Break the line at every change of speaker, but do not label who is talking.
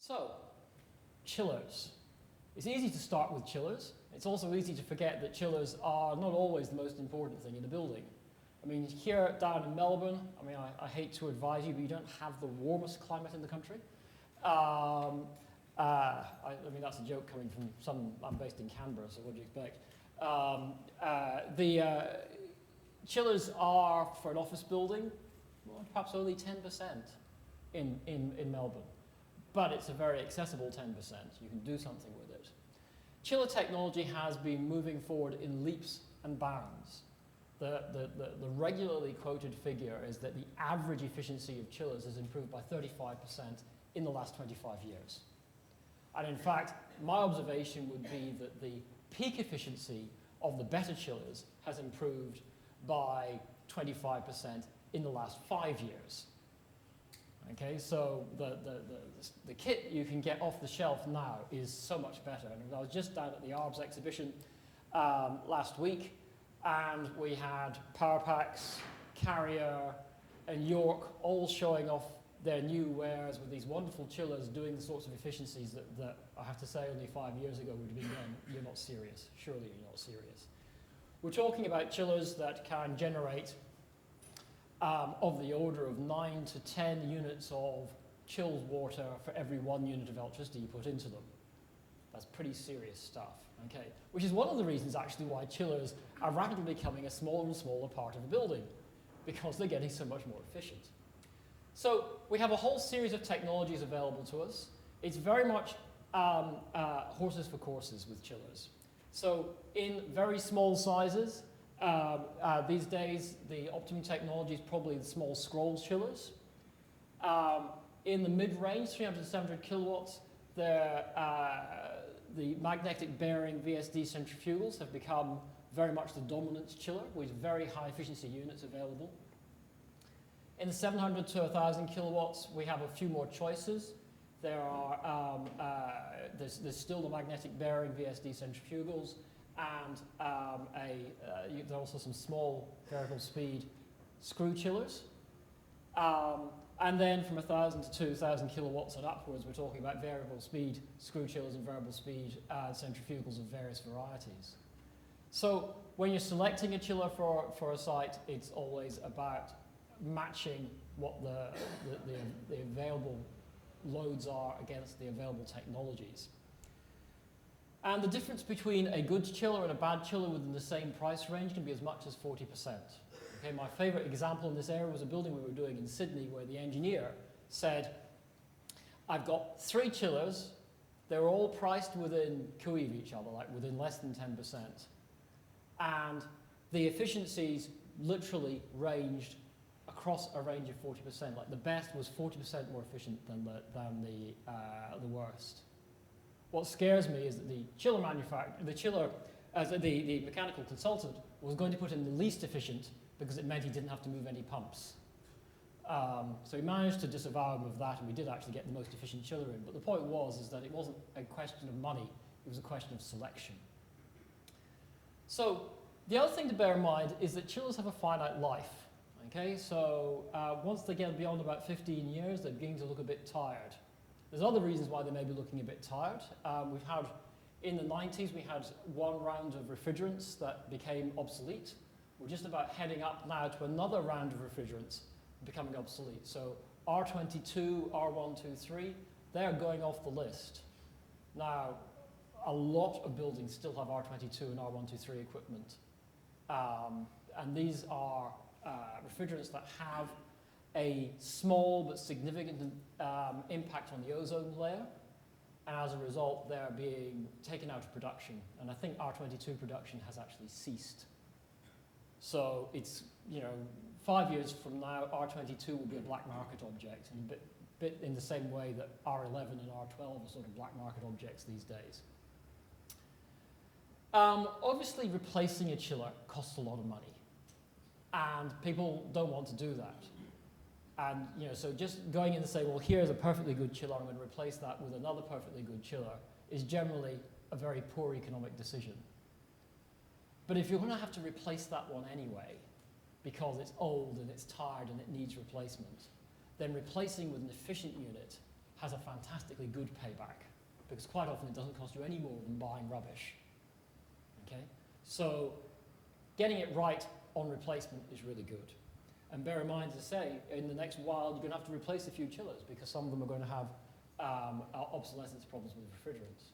So, chillers. It's easy to start with chillers. It's also easy to forget that chillers are not always the most important thing in a building. I mean, here down in Melbourne, I mean, I hate to advise you, but you don't have the warmest climate in the country. I mean, that's a joke coming from I'm based in Canberra, so what do you expect? Chillers are, for an office building, well, perhaps only 10% in Melbourne. But it's a very accessible 10%. You can do something with it. Chiller technology has been moving forward in leaps and bounds. The regularly quoted figure is that the average efficiency of chillers has improved by 35% in the last 25 years. And in fact, my observation would be that the peak efficiency of the better chillers has improved by 25% in the last 5 years. Okay, so the kit you can get off the shelf now is so much better. And I was just down at the ARBS exhibition last week, and we had Powerpacks, Carrier, and York all showing off their new wares with these wonderful chillers doing the sorts of efficiencies that I have to say only 5 years ago would have been done. You're not serious. Surely you're not serious. We're talking about chillers that can generate of the order of 9 to 10 units of chilled water for every 1 unit of electricity you put into them. That's pretty serious stuff, okay? Which is one of the reasons actually why chillers are rapidly becoming a smaller and smaller part of the building, because they're getting so much more efficient. So we have a whole series of technologies available to us. It's very much horses for courses with chillers. So in very small sizes, these days, the optimum technology is probably the small scroll chillers. In the mid-range, 300 to 700 kilowatts, the magnetic bearing VSD centrifugals have become very much the dominant chiller, with very high efficiency units available. In the 700 to 1,000 kilowatts, we have a few more choices. There are there's still the magnetic bearing VSD centrifugals, and there are also some small variable speed screw chillers. And then from 1,000 to 2,000 kilowatts and upwards, we're talking about variable speed screw chillers and variable speed centrifugals of various varieties. So when you're selecting a chiller for a site, it's always about matching what the available loads are against the available technologies. And the difference between a good chiller and a bad chiller within the same price range can be as much as 40%. Okay, my favorite example in this area was a building we were doing in Sydney where the engineer said, I've got 3 chillers, they're all priced within cooey of each other, like within less than 10%. And the efficiencies literally ranged across a range of 40%. Like the best was 40% more efficient than the worst. What scares me is that the chiller manufacturer, the mechanical consultant was going to put in the least efficient because it meant he didn't have to move any pumps. So he managed to disavow him of that, and we did actually get the most efficient chiller in. But the point is that it wasn't a question of money, it was a question of selection. So the other thing to bear in mind is that chillers have a finite life. Okay, so once they get beyond about 15 years, they're beginning to look a bit tired. There's other reasons why they may be looking a bit tired. In the 90s, we had 1 round of refrigerants that became obsolete. We're just about heading up now to another round of refrigerants becoming obsolete. So R22, R123, they're going off the list. Now, a lot of buildings still have R22 and R123 equipment. And these are refrigerants that have a small but significant impact on the ozone layer, and as a result they're being taken out of production, and I think R22 production has actually ceased. So it's, 5 years from now R22 will be a black market object, and a bit in the same way that R11 and R12 are sort of black market objects these days. Obviously replacing a chiller costs a lot of money, and people don't want to do that. And so just going in and saying, well, here's a perfectly good chiller, I'm going to replace that with another perfectly good chiller, is generally a very poor economic decision. But if you're going to have to replace that one anyway, because it's old and it's tired and it needs replacement, then replacing with an efficient unit has a fantastically good payback, because quite often it doesn't cost you any more than buying rubbish. Okay? So getting it right on replacement is really good. And bear in mind, as I say, in the next while, you're going to have to replace a few chillers because some of them are going to have obsolescence problems with refrigerants.